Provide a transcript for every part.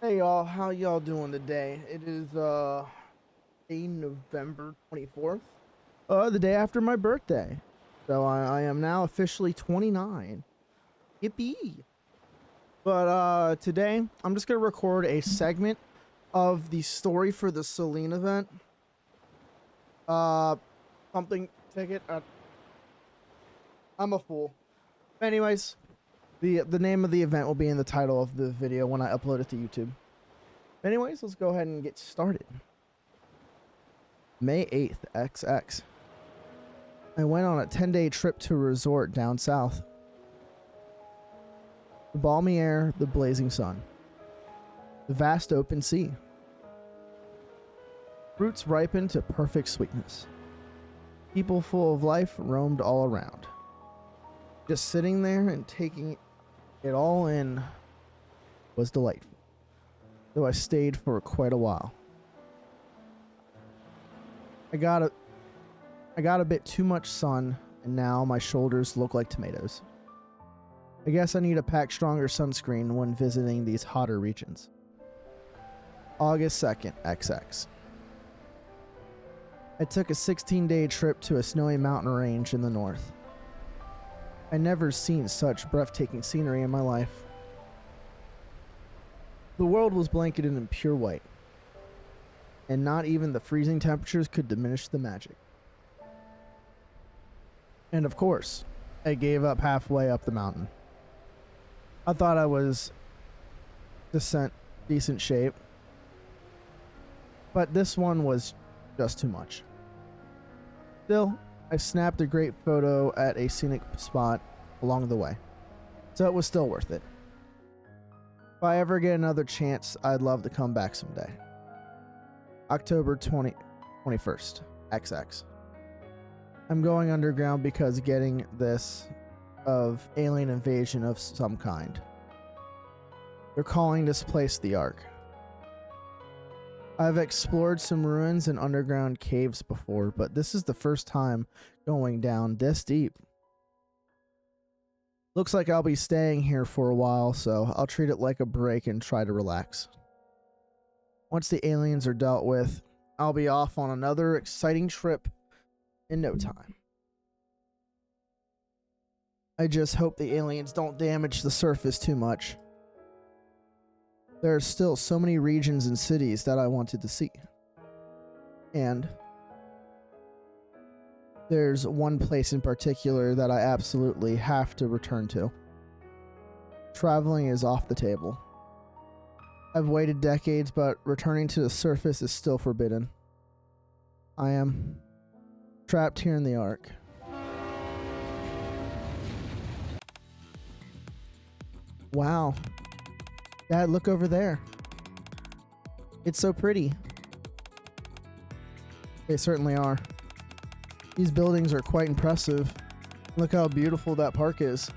Hey y'all, how y'all doing today? It is November 24th. The day after my birthday. So I am now officially 29. Yippee. But today I'm just gonna record a segment of the story for the Celine event. Uh something ticket. I'm a fool. Anyways, the name of the event will be in the title of the video when I upload it to YouTube. Anyways, let's go ahead and get started. May 8th, XX. I went on a 10-day trip to a resort down south. The balmy air, the blazing sun. The vast open sea. Fruits ripened to perfect sweetness. People full of life roamed all around. Just sitting there and taking it all in was delightful, though I stayed for quite a while. I got a bit too much sun, and now my shoulders look like tomatoes. I guess I need to pack stronger sunscreen when visiting these hotter regions. August 2nd, XX. I took a 16-day trip to a snowy mountain range in the north. I never seen such breathtaking scenery in my life. The world was blanketed in pure white, and not even the freezing temperatures could diminish the magic. And of course, I gave up halfway up the mountain. I thought I was decent shape, but this one was just too much. Still, I snapped a great photo at a scenic spot along the way, so it was still worth it. If I ever get another chance, I'd love to come back someday. October 21st, XX. I'm going underground because getting this of alien invasion of some kind. They're calling this place the Ark. I've explored some ruins and underground caves before, but this is the first time going down this deep. Looks like I'll be staying here for a while, so I'll treat it like a break and try to relax. Once the aliens are dealt with, I'll be off on another exciting trip in no time. I just hope the aliens don't damage the surface too much. There are still so many regions and cities that I wanted to see. And there's one place in particular that I absolutely have to return to. Traveling is off the table. I've waited decades, but returning to the surface is still forbidden. I am trapped here in the Ark. Wow. Dad, look over there. It's so pretty. They certainly are. These buildings are quite impressive. Look how beautiful that park is.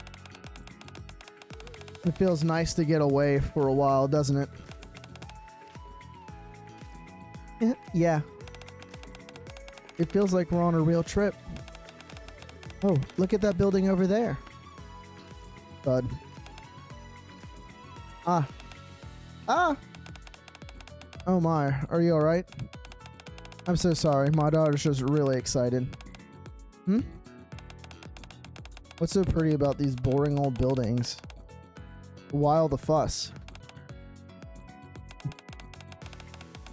It feels nice to get away for a while, doesn't it? Yeah. It feels like we're on a real trip. Oh, look at that building over there. Bud. Ah! Oh my, are you alright? I'm so sorry, my daughter's just really excited. What's so pretty about these boring old buildings? Why all the fuss?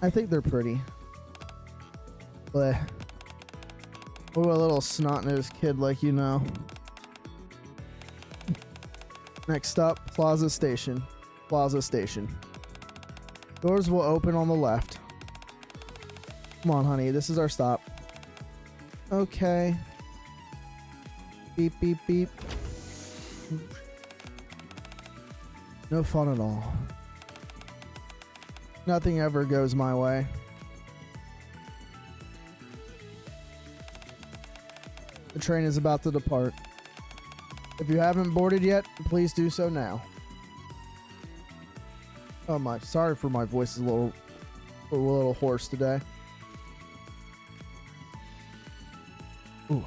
I think they're pretty. Bleh. What a little snot-nosed kid like you know. Next up, Plaza Station. Plaza Station. Doors will open on the left. Come on, honey, this is our stop. Okay. Beep, beep, beep. No fun at all. Nothing ever goes my way. The train is about to depart. If you haven't boarded yet, please do so now. Oh my, sorry for my voice is a little hoarse today. Ooh.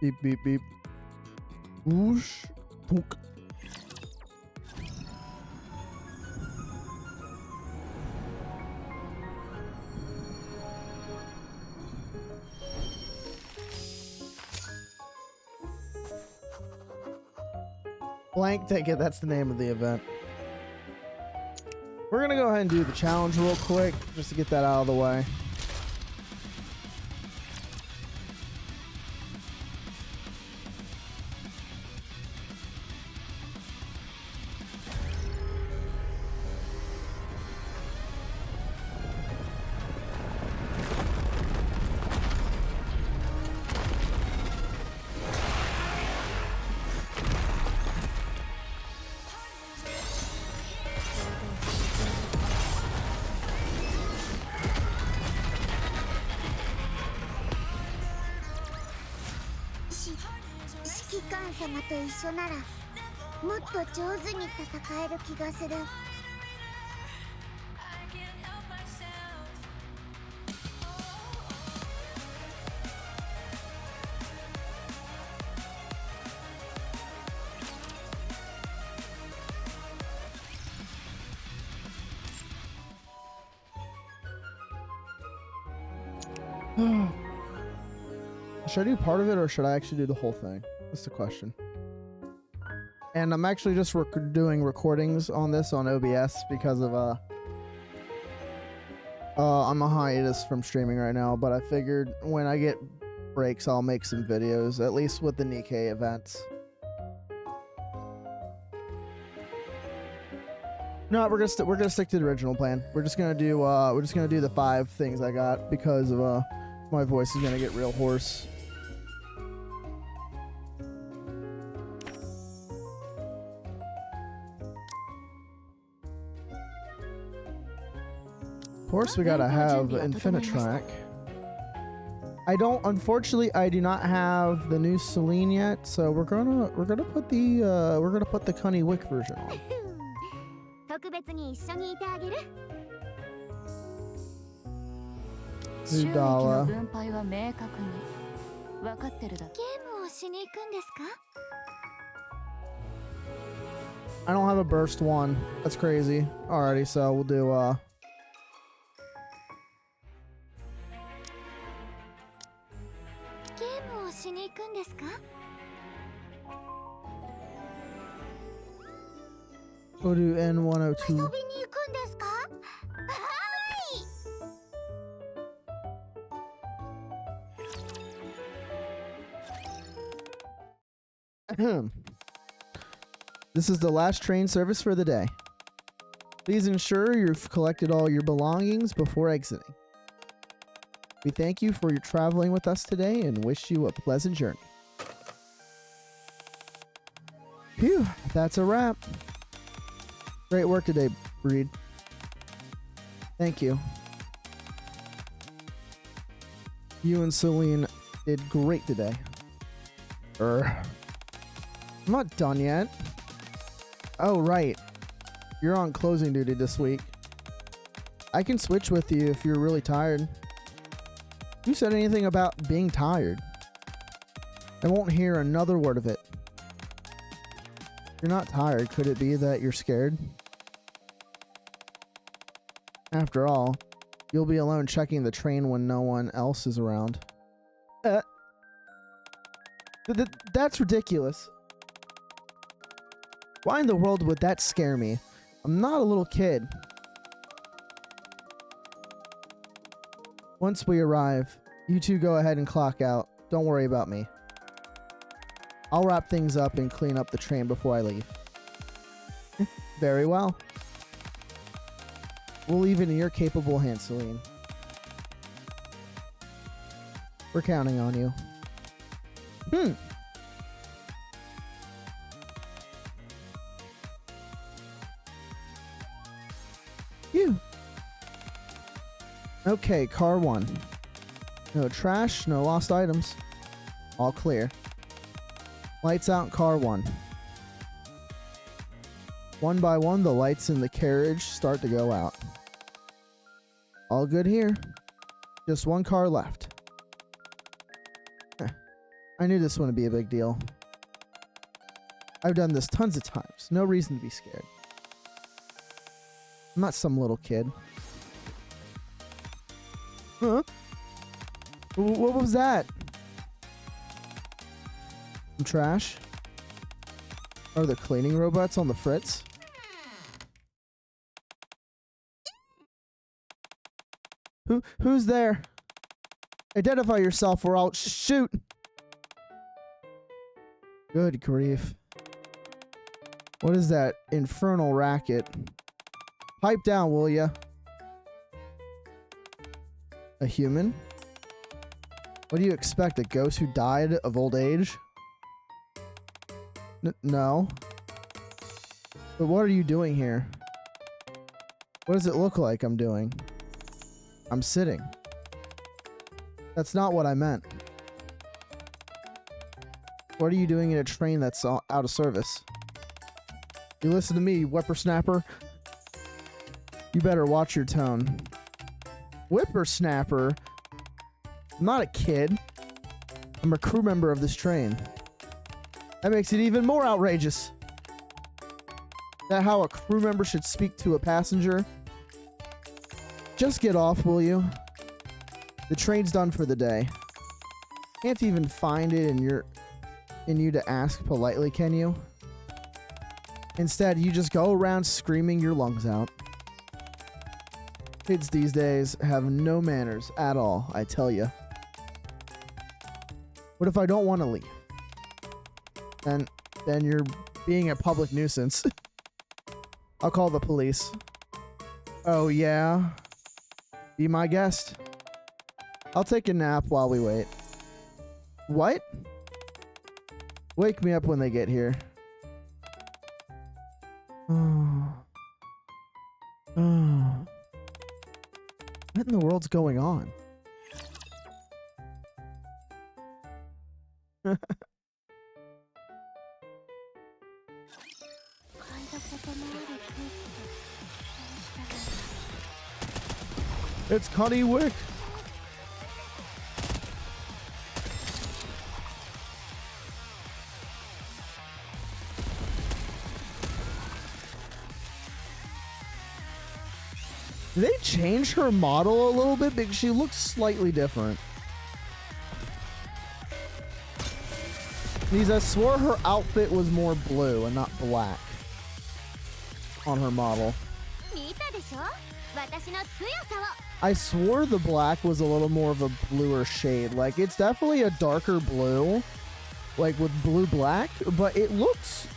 Beep, beep, beep. Whoosh. Punk. Blank ticket, that's the name of the event. We're gonna go ahead and do the challenge real quick, just to get that out of the way. Should I do part of it or should I actually do the whole thing? That's the question. And I'm actually just doing recordings on this on OBS because of I'm a hiatus from streaming right now, but I figured when I get breaks I'll make some videos, at least with the Nikke events. No, we're gonna stick to the original plan. We're just gonna do the 5 things I got because of my voice is gonna get real hoarse. Of course, we gotta have infinite track. Unfortunately, I do not have the new Celine yet, so we're gonna put the Cunny Wick version on. Udala. I don't have a burst one. That's crazy. Alrighty, so we'll do we'll do N102. This is the last train service for the day. Please ensure you've collected all your belongings before exiting. We thank you for your traveling with us today and wish you a pleasant journey. Phew, that's a wrap. Great work today, Breed. Thank you. You and Celine did great today. I'm not done yet. Oh, right. You're on closing duty this week. I can switch with you if you're really tired. Who said anything about being tired? I won't hear another word of it. You're not tired. Could it be that you're scared? After all, you'll be alone checking the train when no one else is around. That's ridiculous. Why in the world would that scare me? I'm not a little kid. Once we arrive, you two go ahead and clock out. Don't worry about me. I'll wrap things up and clean up the train before I leave. Very well. We'll leave it in your capable hands, Celine. We're counting on you. You. Okay, car 1. No trash, no lost items. All clear. Lights out in car 1. One by one, the lights in the carriage start to go out. All good here. Just one car left. I knew this wouldn't be a big deal. I've done this tons of times. No reason to be scared. I'm not some little kid. Huh? What was that? Some trash? Are the cleaning robots on the fritz? Who's there? Identify yourself or I'll shoot! Good grief. What is that infernal racket? Pipe down, will ya? A human? What do you expect? A ghost who died of old age? No. But what are you doing here? What does it look like I'm doing? I'm sitting. That's not what I meant. What are you doing in a train that's out of service? You listen to me, you whippersnapper. You better watch your tone. Whippersnapper? I'm not a kid. I'm a crew member of this train. That makes it even more outrageous. Is that how a crew member should speak to a passenger? Just get off, will you? The train's done for the day. Can't even find it in you to ask politely, can you? Instead, you just go around screaming your lungs out. Kids these days have no manners at all, I tell you. What if I don't want to leave? Then you're being a public nuisance. I'll call the police. Oh yeah? Be my guest. I'll take a nap while we wait. What? Wake me up when they get here. What in the world's going on? It's Connie Wick. Did they change her model a little bit because she looks slightly different? Because I swore her outfit was more blue and not black on her model. I swore the black was a little more of a bluer shade. Like, it's definitely a darker blue, like with blue black, but it looks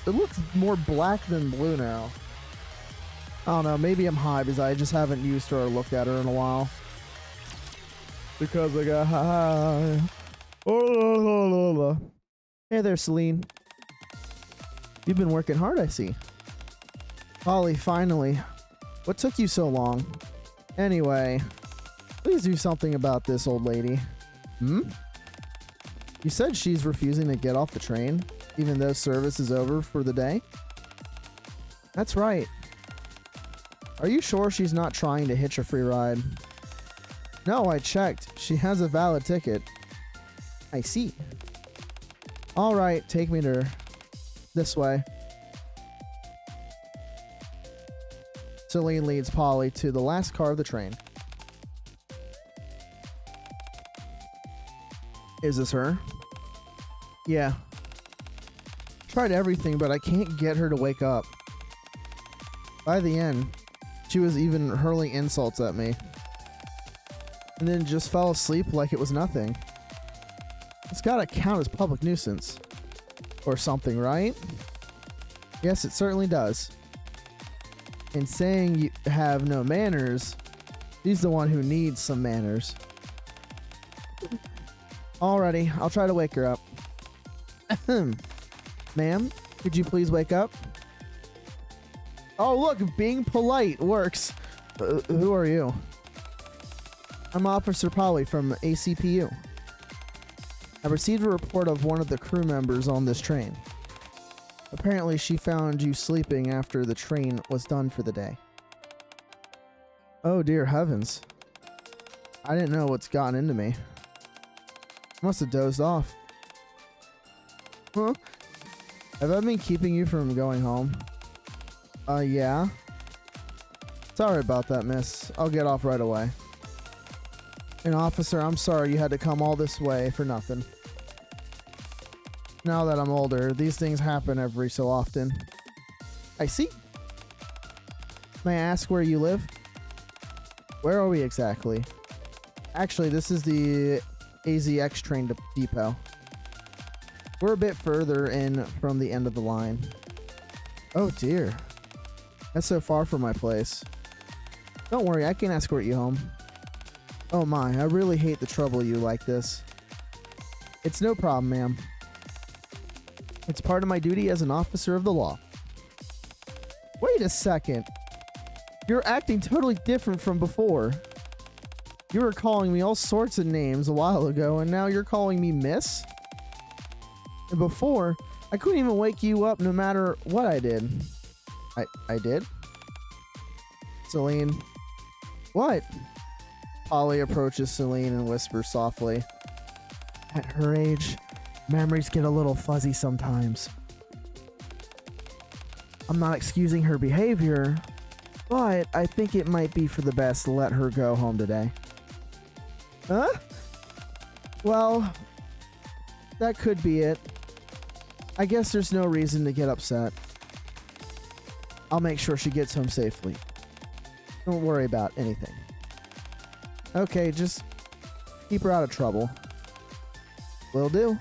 more black than blue now. I don't know, maybe I'm high because I just haven't used her or looked at her in a while. Because I got high. Oh, la, la, la, la. Hey there, Celine. You've been working hard, I see. Polly, finally. What took you so long? Anyway, please do something about this old lady. Hmm? You said she's refusing to get off the train, even though service is over for the day? That's right. Are you sure she's not trying to hitch a free ride? No, I checked. She has a valid ticket. I see. Alright, take me to her. This way. Celine leads Polly to the last car of the train. Is this her? Yeah. Tried everything, but I can't get her to wake up. By the end, she was even hurling insults at me. And then just fell asleep like it was nothing. It's gotta count as public nuisance. Or something, right? Yes, it certainly does. And saying you have no manners, she's the one who needs some manners. Alrighty, I'll try to wake her up. Ma'am, could you please wake up? Oh look, being polite works. Who are you? I'm Officer Polly from ACPU. I received a report of one of the crew members on this train. Apparently she found you sleeping after the train was done for the day. Oh dear heavens. I didn't know what's gotten into me. I must have dozed off. Huh? Have I been keeping you from going home? Yeah. Sorry about that, miss. I'll get off right away. And officer, I'm sorry you had to come all this way for nothing. Now that I'm older, these things happen every so often. I see. May I ask where you live? Where are we exactly? Actually, this is the AZX train depot. We're a bit further in from the end of the line. Oh dear. That's so far from my place. Don't worry, I can escort you home. Oh my, I really hate to trouble you like this. It's no problem, ma'am. It's part of my duty as an officer of the law. Wait a second. You're acting totally different from before. You were calling me all sorts of names a while ago, and now you're calling me miss? And before, I couldn't even wake you up no matter what I did. I did? Celine. What? Polly approaches Celine and whispers softly. At her age, memories get a little fuzzy sometimes. I'm not excusing her behavior, but I think it might be for the best to let her go home today. Huh? Well, that could be it. I guess there's no reason to get upset. I'll make sure she gets home safely. Don't worry about anything. Okay, just keep her out of trouble. Will do.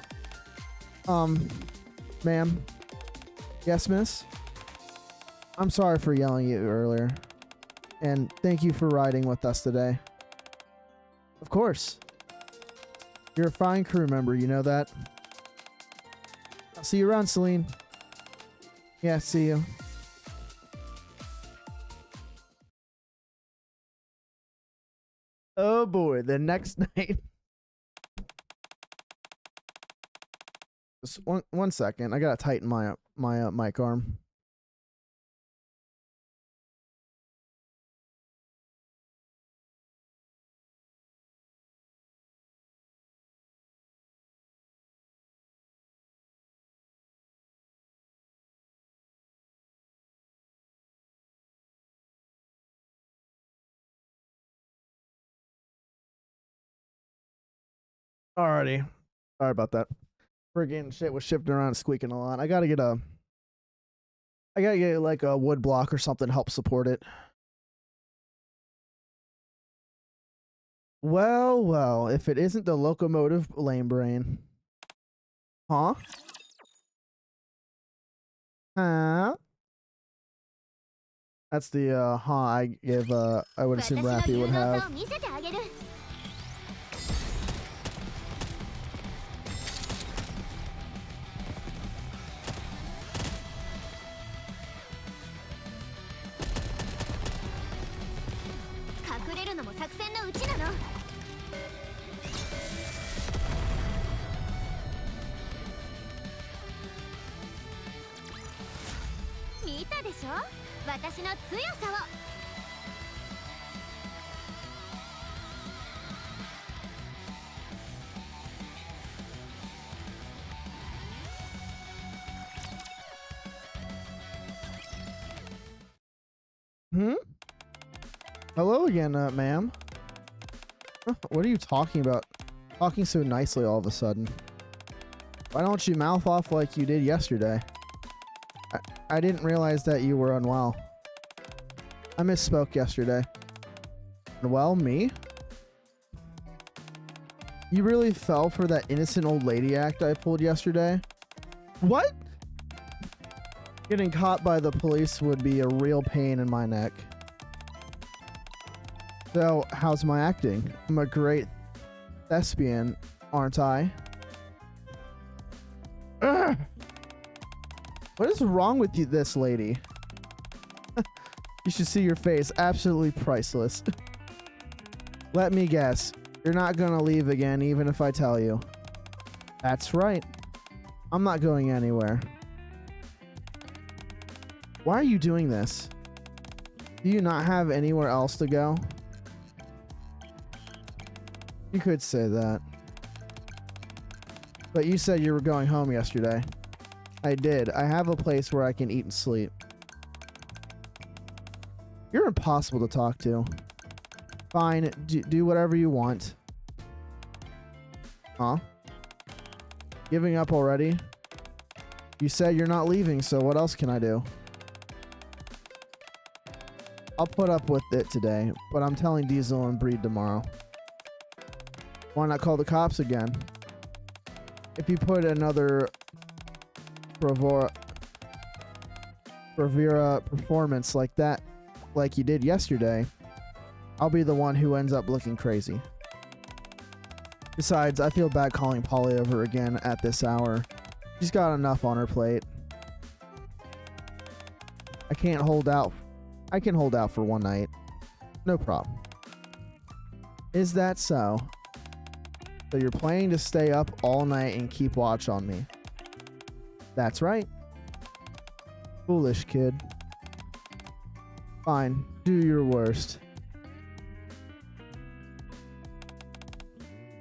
Ma'am. Yes, miss? I'm sorry for yelling at you earlier. And thank you for riding with us today. Of course. You're a fine crew member, you know that? I'll see you around, Celine. Yeah, see you. Oh boy, the next night. Just one second. I gotta tighten my mic arm. Alrighty. Sorry about that. Friggin' shit was shifting around, squeaking a lot. I gotta get like a wood block or something to help support it. Well, if it isn't the locomotive lame brain. Huh? Huh? That's the I give I would assume Rappy would have. Hello again, ma'am. What are you talking about? Talking so nicely all of a sudden. Why don't you mouth off like you did yesterday? I didn't realize that you were unwell. I misspoke yesterday. Well, me? You really fell for that innocent old lady act I pulled yesterday? What? Getting caught by the police would be a real pain in my neck. So, how's my acting? I'm a great thespian, aren't I? Ugh. What is wrong with you, this lady? You should see your face. Absolutely priceless. Let me guess. You're not gonna leave again, even if I tell you. That's right. I'm not going anywhere. Why are you doing this? Do you not have anywhere else to go? You could say that. But you said you were going home yesterday. I did. I have a place where I can eat and sleep. You're impossible to talk to. Fine, do whatever you want. Huh? Giving up already? You said you're not leaving, so what else can I do? I'll put up with it today, but I'm telling Diesel and Breed tomorrow. Why not call the cops again? If you put another Bravura performance like that, like you did yesterday, I'll be the one who ends up looking crazy. Besides, I feel bad calling Polly over again at this hour. She's got enough on her plate. I can hold out for one night. No problem. Is that so? So you're planning to stay up all night and keep watch on me? That's right. Foolish kid. Fine, do your worst.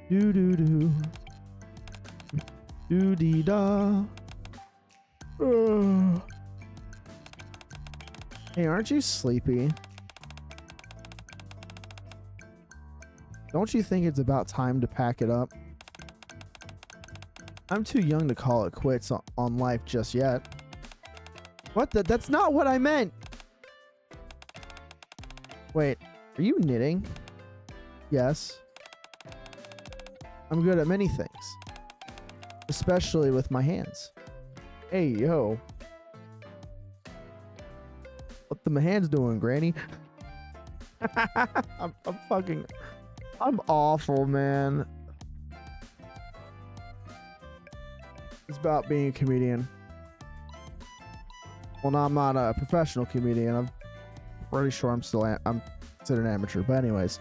Do do do. Do dee da. Hey, aren't you sleepy? Don't you think it's about time to pack it up? I'm too young to call it quits on life just yet. What the? That's not what I meant! Wait, are you knitting? Yes. I'm good at many things. Especially with my hands. Hey, yo. What the my hands doing, Granny? I'm awful, man. It's about being a comedian. Well, no, I'm not a professional comedian. I'm pretty sure I'm considered an amateur. But anyways,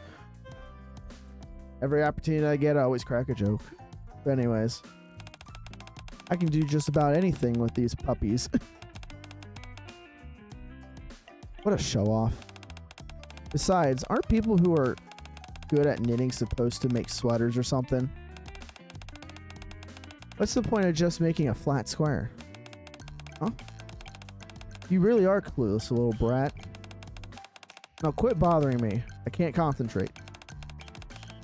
every opportunity I get, I always crack a joke. But anyways, I can do just about anything with these puppies. What a show off. Besides, aren't people who are good at knitting supposed to make sweaters or something? What's the point of just making a flat square? Huh? You really are clueless, little brat. Now quit bothering me. I can't concentrate.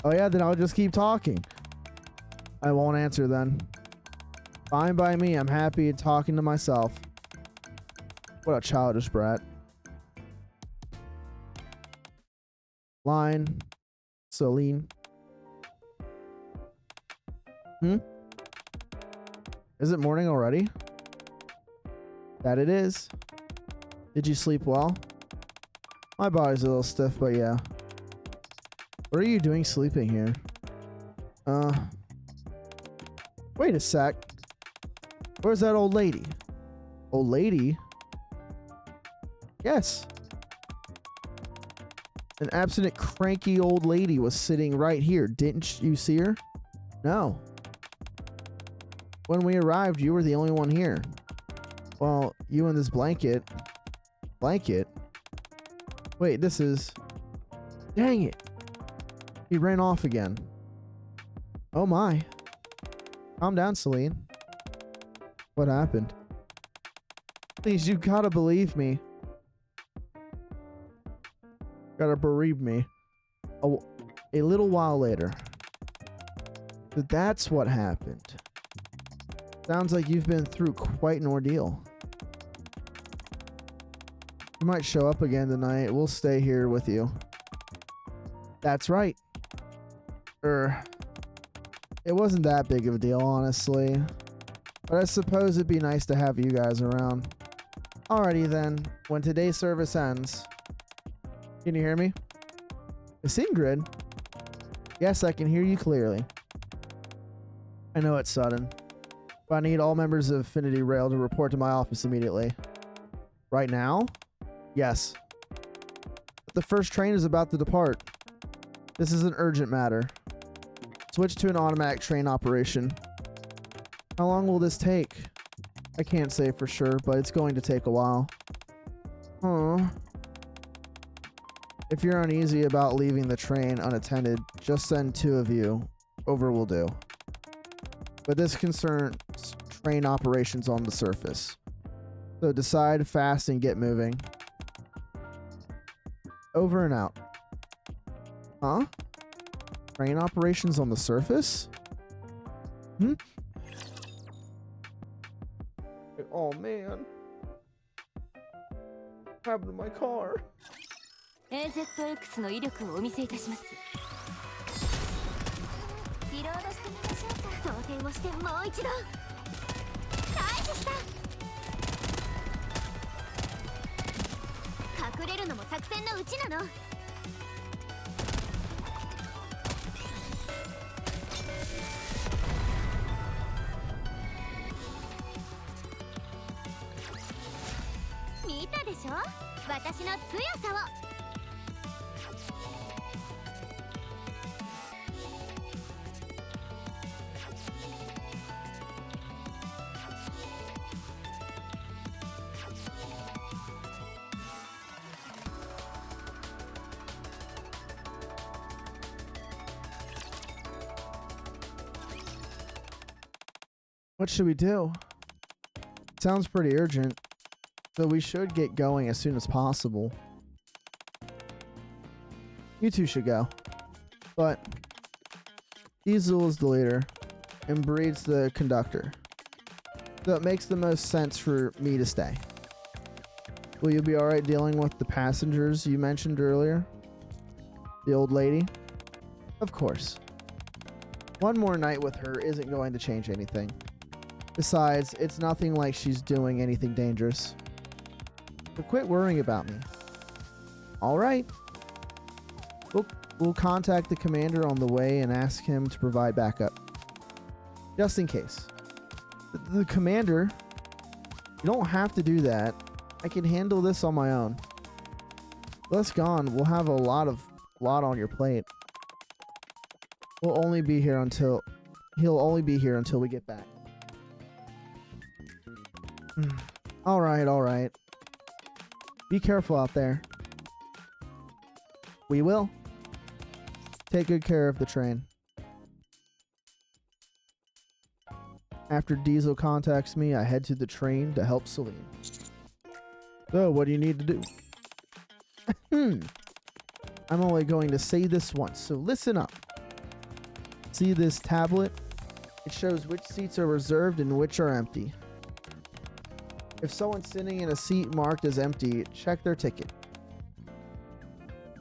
Oh yeah, then I'll just keep talking. I won't answer then. Fine by me, I'm happy talking to myself. What a childish brat. Line. Celine. Is it morning already? That it is. Did you sleep well? My body's a little stiff, but yeah. What are you doing sleeping here? Wait a sec. Where's that old lady? Old lady? Yes. An abstinent, cranky old lady was sitting right here. Didn't you see her? No. When we arrived, you were the only one here. Well, you and this blanket. Blanket? Wait, this is... Dang it. He ran off again. Oh my. Calm down, Celine. What happened? Please, you gotta believe me. Gotta bereave me. A little while later. So that's what happened. Sounds like you've been through quite an ordeal. You might show up again tonight. We'll stay here with you. That's right. It wasn't that big of a deal, honestly. But I suppose it'd be nice to have you guys around. Alrighty then. When today's service ends... Can you hear me? Is Ingrid? Yes, I can hear you clearly. I know it's sudden, but I need all members of Affinity Rail to report to my office immediately. Right now? Yes. But the first train is about to depart. This is an urgent matter. Switch to an automatic train operation. How long will this take? I can't say for sure, but it's going to take a while. If you're uneasy about leaving the train unattended, just send 2 of you. Over will do. But this concerns train operations on the surface. So decide fast and get moving. Over and out. Huh? Train operations on the surface? Hmm? Oh man. What happened to my car? AZX の威力をお見せいたします。リロードしてみましょうか。装填をしてもう一度。開始した。隠れるのも作戦のうちなの。見たでしょ？私の強さを。What should we do? Sounds pretty urgent, so we should get going as soon as possible. You two should go, but Diesel is the leader and Breed's the conductor, so it makes the most sense for me to stay. Will you be alright dealing with the passengers you mentioned earlier? The old lady? Of course. One more night with her isn't going to change anything. Besides, it's nothing like she's doing anything dangerous. So quit worrying about me. Alright. We'll contact the commander on the way and ask him to provide backup. Just in case. The commander? You don't have to do that. I can handle this on my own. Let's gone. We'll have a lot on your plate. He'll only be here until we get back. Alright. Be careful out there. We will. Take good care of the train. After Diesel contacts me, I head to the train to help Celine. So, what do you need to do? I'm only going to say this once, so listen up. See this tablet? It shows which seats are reserved and which are empty. If someone's sitting in a seat marked as empty, check their ticket.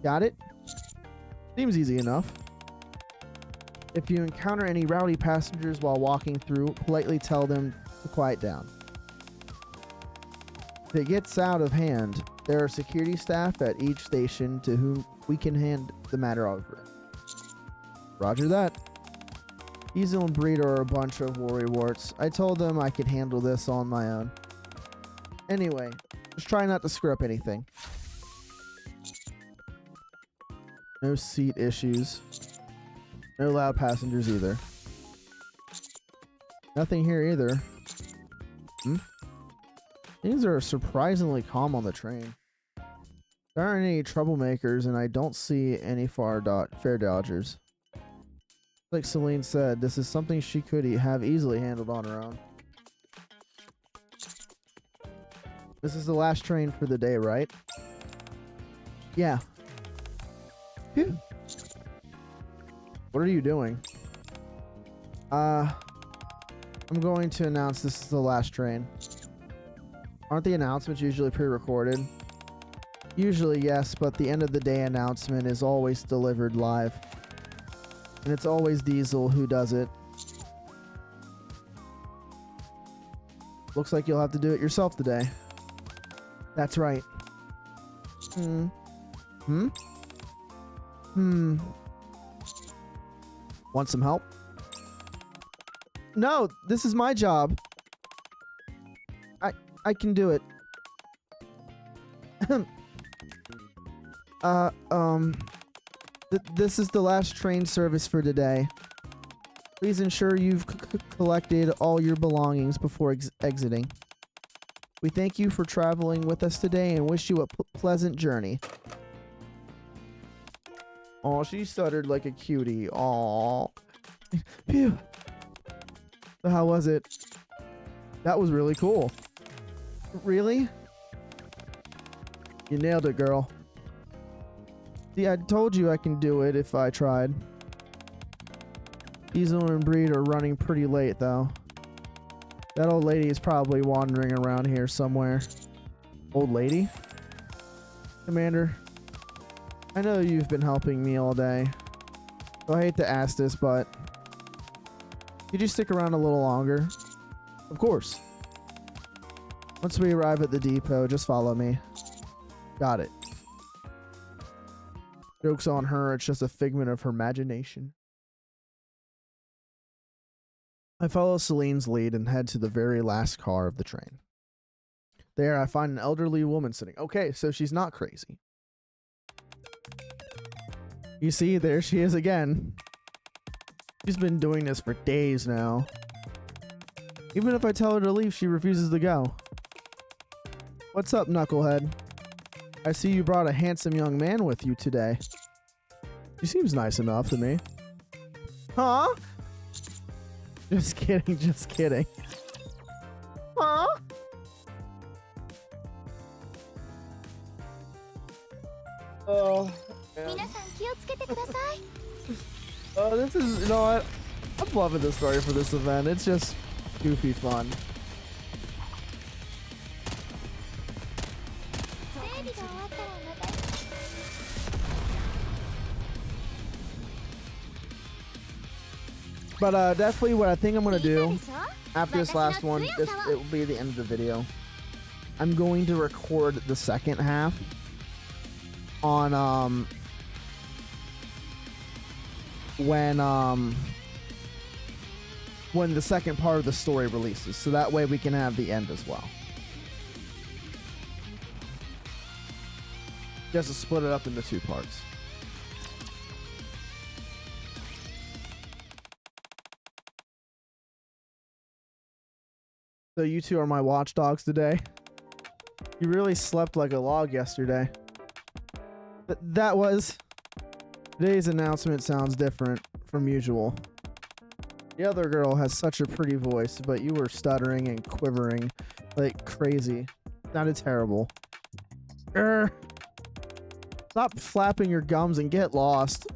Got it? Seems easy enough. If you encounter any rowdy passengers while walking through, politely tell them to quiet down. If it gets out of hand, there are security staff at each station to whom we can hand the matter over. Roger that. Diesel and Breed are a bunch of worrywarts. I told them I could handle this on my own. Anyway, just try not to screw up anything. No seat issues. No loud passengers either. Nothing here either. Things are surprisingly calm on the train. There aren't any troublemakers and I don't see any fare dodgers. Like Celine said, this is something she could have easily handled on her own. This is the last train for the day, right? Yeah. Phew. What are you doing? I'm going to announce this is the last train. Aren't the announcements usually pre-recorded? Usually, yes, but the end of the day announcement is always delivered live. And it's always Diesel who does it. Looks like you'll have to do it yourself today. That's right. Want some help? No, this is my job. I can do it. This is the last train service for today. Please ensure you've collected all your belongings before exiting. We thank you for traveling with us today and wish you a pleasant journey. Oh, she stuttered like a cutie. Aw. Phew. So how was it? That was really cool. Really? You nailed it, girl. See, I told you I can do it if I tried. Diesel and Breed are running pretty late, though. That old lady is probably wandering around here somewhere. Old lady? Commander, I know you've been helping me all day. So I hate to ask this, but could you stick around a little longer? Of course. Once we arrive at the depot, just follow me. Got it. Joke's on her, it's just a figment of her imagination. I follow Celine's lead and head to the very last car of the train. There, I find an elderly woman sitting. Okay, so she's not crazy. You see, there she is again. She's been doing this for days now. Even if I tell her to leave, she refuses to go. What's up, knucklehead? I see you brought a handsome young man with you today. He seems nice enough to me. Huh? Just kidding, just kidding. Huh? Oh, man. Oh, this is, you know what? I'm loving the story for this event. It's just goofy fun. But definitely what I think I'm going to do after this last one, it will be the end of the video. I'm going to record the second half on when the second part of the story releases, so that way we can have the end as well. Just to split it up into 2 parts. So you two are my watchdogs today. You really slept like a log yesterday. That was... Today's announcement sounds different from usual. The other girl has such a pretty voice, but you were stuttering and quivering like crazy. Sounded terrible. Stop flapping your gums and get lost.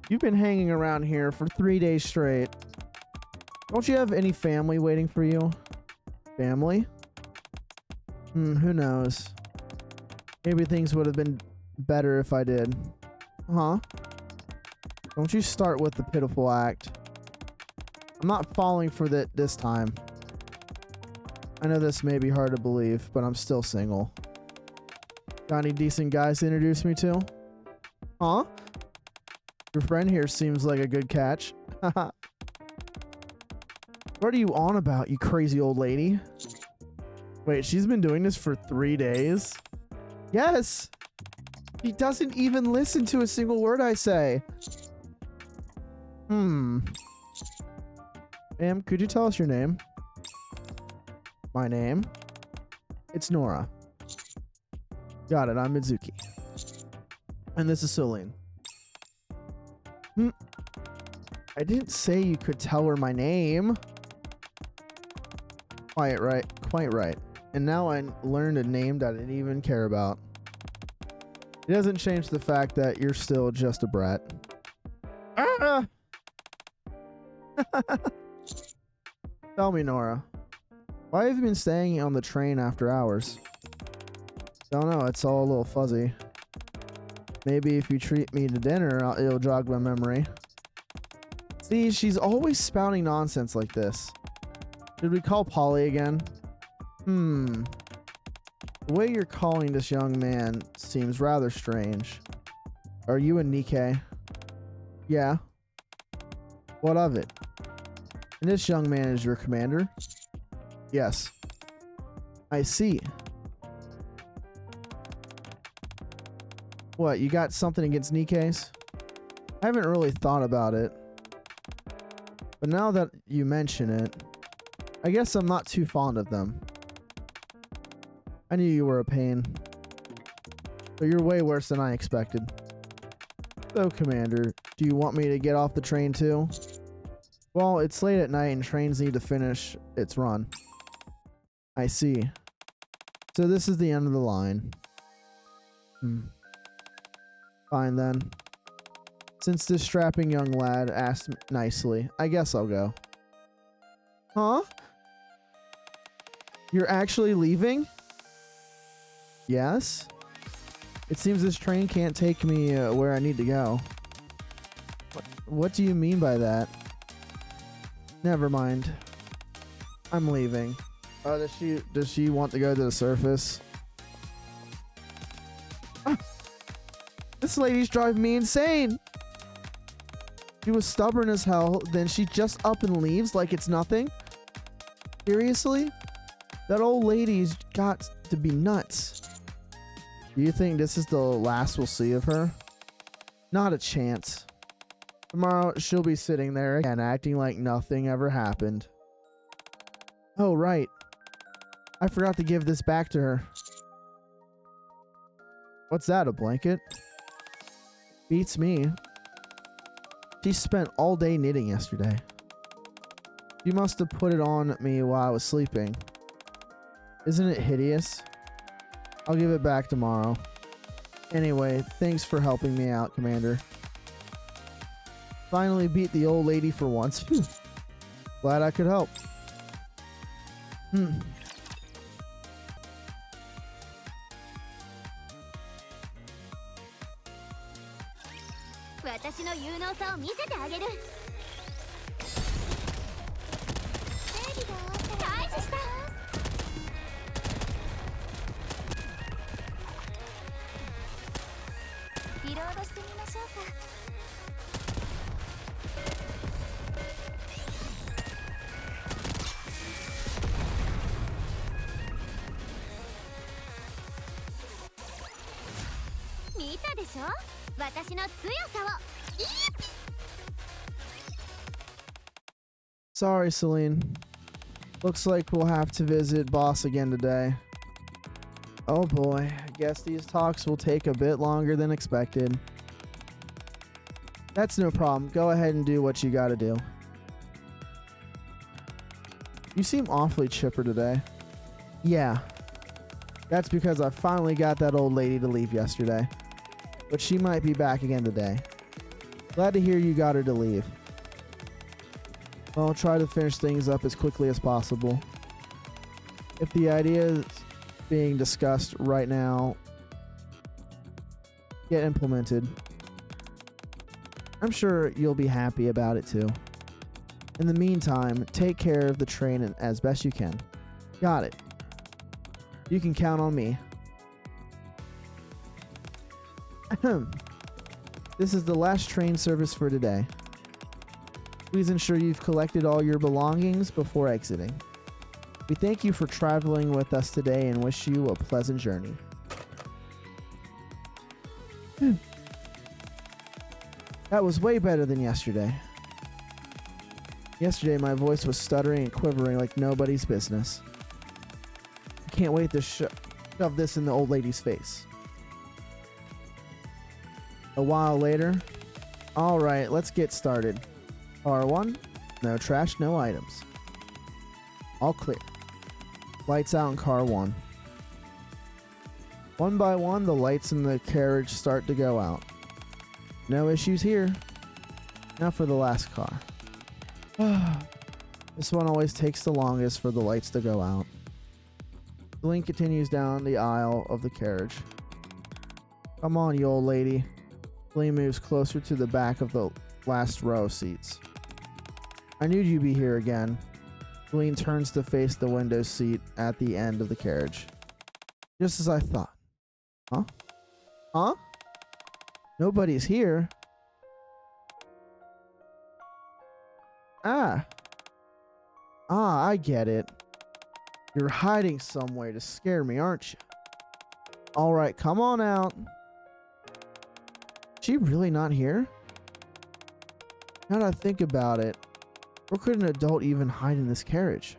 You've been hanging around here for 3 days straight. Don't you have any family waiting for you? Family? Who knows? Maybe things would have been better if I did. Huh? Don't you start with the pitiful act. I'm not falling for that this time. I know this may be hard to believe, but I'm still single. Got any decent guys to introduce me to? Huh? Your friend here seems like a good catch. What are you on about, you crazy old lady? Wait, she's been doing this for 3 days? Yes! He doesn't even listen to a single word I say. Ma'am, could you tell us your name? My name? It's Nora. Got it, I'm Mizuki. And this is Celine. I didn't say you could tell her my name. Quite right, quite right. And now I learned a name that I didn't even care about. It doesn't change the fact that you're still just a brat. Ah! Tell me, Nora. Why have you been staying on the train after hours? Don't know, it's all a little fuzzy. Maybe if you treat me to dinner, it'll jog my memory. See, she's always spouting nonsense like this. Should we call Polly again? The way you're calling this young man seems rather strange. Are you a Nikke? Yeah. What of it? And this young man is your commander? Yes. I see. What, you got something against Nikkes? I haven't really thought about it. But now that you mention it, I guess I'm not too fond of them. I knew you were a pain. But you're way worse than I expected. So, Commander, do you want me to get off the train too? Well, it's late at night and trains need to finish its run. I see. So this is the end of the line. Fine then. Since this strapping young lad asked nicely, I guess I'll go. Huh? You're actually leaving? Yes? It seems this train can't take me where I need to go. What do you mean by that? Never mind. I'm leaving. Oh, does she want to go to the surface? This lady's driving me insane. She was stubborn as hell, then she just up and leaves like it's nothing? Seriously? That old lady's got to be nuts. Do you think this is the last we'll see of her? Not a chance. Tomorrow, she'll be sitting there again, acting like nothing ever happened. Oh, right. I forgot to give this back to her. What's that, a blanket? Beats me. She spent all day knitting yesterday. She must have put it on me while I was sleeping. Isn't it hideous? I'll give it back tomorrow. Anyway, thanks for helping me out, Commander. Finally beat the old lady for once. Glad I could help. 私の有能さを見せてあげる。整理が終わったら開始した。リロードしてみましょうか。見たでしょ？私の強さを。Sorry, Celine. Looks like we'll have to visit boss again today. Oh boy, I guess these talks will take a bit longer than expected. That's no problem. Go ahead and do what you gotta do. You seem awfully chipper today. Yeah. That's because I finally got that old lady to leave yesterday. But she might be back again today. Glad to hear you got her to leave. I'll try to finish things up as quickly as possible. If the ideas being discussed right now get implemented, I'm sure you'll be happy about it too. In the meantime, take care of the train as best you can. Got it. You can count on me. This is the last train service for today. Please ensure you've collected all your belongings before exiting. We thank you for traveling with us today and wish you a pleasant journey. That was way better than yesterday. Yesterday my voice was stuttering and quivering like nobody's business. I can't wait to shove this in the old lady's face. A while later. Alright, let's get started. Car 1, no trash, no items. All clear. Lights out in car 1. One by one, the lights in the carriage start to go out. No issues here. Now for the last car. This one always takes the longest for the lights to go out. The link continues down the aisle of the carriage. Come on, you old lady. Celine moves closer to the back of the last row of seats. I knew you'd be here again. Celine turns to face the window seat at the end of the carriage. Just as I thought. Huh? Huh? Nobody's here. Ah, I get it. You're hiding somewhere to scare me, aren't you? Alright, come on out. Is she really not here? Now that I think about it, where could an adult even hide in this carriage?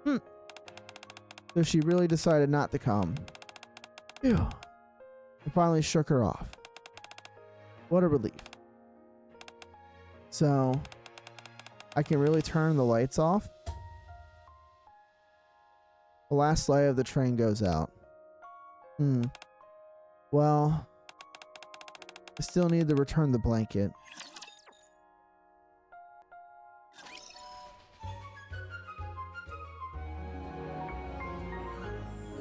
So she really decided not to come. Phew. I finally shook her off. What a relief. So, I can really turn the lights off? The last light of the train goes out. Well, I still need to return the blanket.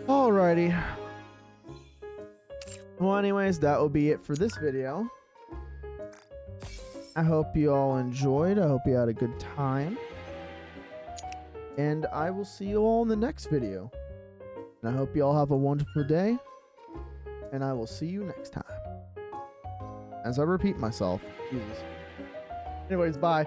Alrighty. Well, anyways, that will be it for this video. I hope you all enjoyed. I hope you had a good time. And I will see you all in the next video. And I hope you all have a wonderful day. And I will see you next time. As I repeat myself. Jesus. Anyways, bye.